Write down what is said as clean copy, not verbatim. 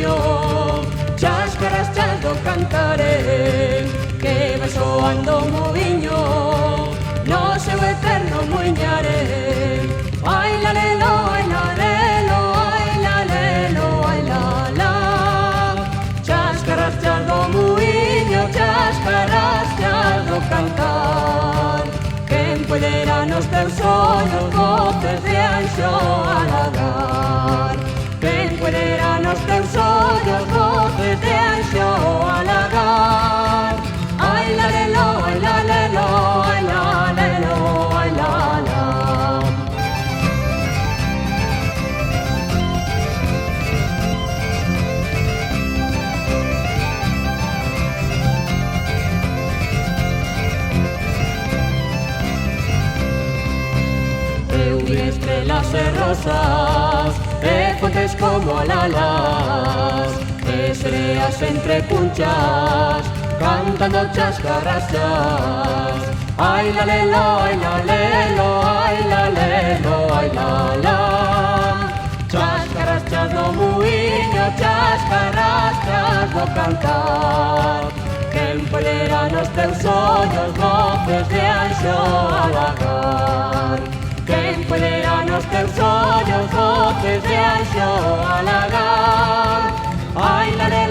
silencio, cháscaras chas do cantaré, que vai soando o muiño no seu eterno muiñaré. Ai la lelo, ai la lelo, ai la lelo, ai la la. Cháscaras chas do muiño, cháscaras chas do cantar. Quen poderá nos teus ollos voces de anxo alagar? Quen poderá nos teus ollos voces de anxo alagar? Ai la lelo, ai la lelo, ai la lelo, ai la la. Eu vi estrelas e rosas e fontes como alalas, e sereas entre punchas cantando chascarras chas. Ai la lelo, ai la lelo, ai la lelo, ai la la. Chascarras chas do muiño, chascarras chas do cantar. Quen poderá nos teus ollos voces de anxo alagar? Quen poderá nos teus ollos voces de anxo alagar? Ai la lelo,